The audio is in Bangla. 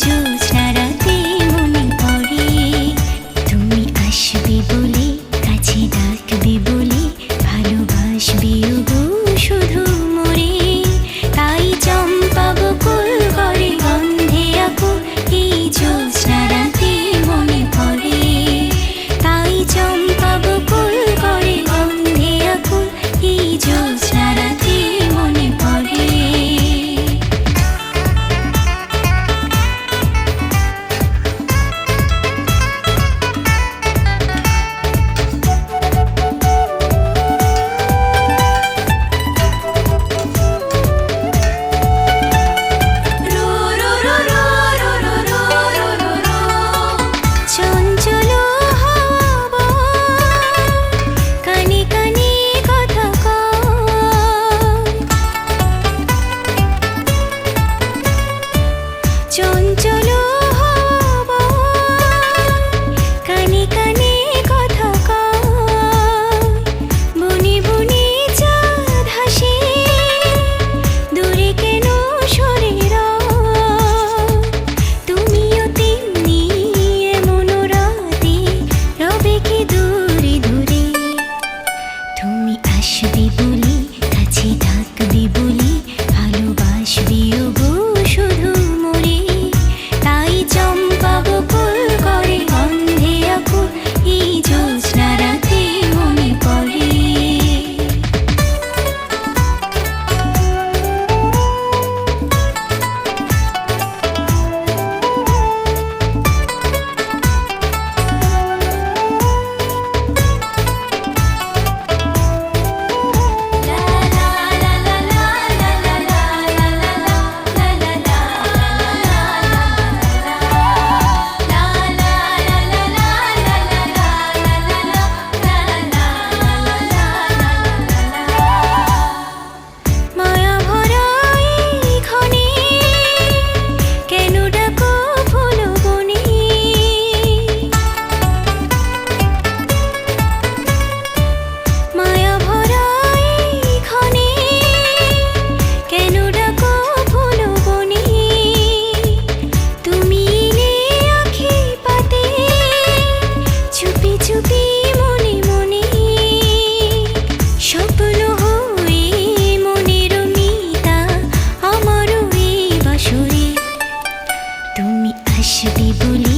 জ্যোৎস্না রাতে মনে পড়ে তুমি আসবে বলে, কাছে ডাকবে বলে, ভালোবাসবে গো শুধু মোরে। তাই চম্পা বকুল করে গন্ধে আকুল, এই জ্যোৎস্না রাতে মনে পড়ে। তাই চম্পা বকুল করে গন্ধে আকুল, এই জ্যোৎস্না রাতে মনে পড়ে। চঞ্চল হাওয়া কানে কানে কথা কয়, চঞ্চল হাওয়া কানে কানে কথা কয়। বনে বনে চাঁদ হাসে, দূরে কেন সরে রয়। তুমিও তেমনি এমন রাতে রবে কি দূরে দূরে। তুমি আসবে বলে, কাছে ডাকবে বলে, ভালোবাসবে গো শুধু মোরে। তাই চম্পা বকুল করে গন্ধে আকুল, এই জ্যোৎস্না রাতে মনে পড়ে। মায়া ভরা এই ক্ষণে কেন ডাকো ফুল বনে। মায়া ভরা এই ক্ষণে কেন ডাকো ফুল বনে। তুমি এলে আঁখি পাতে, চুপি চুপি মনে মনে। স্বপ্ন হয়ে মনের মিতা আমারও এই বাসরে। তুমি আসবে বলে,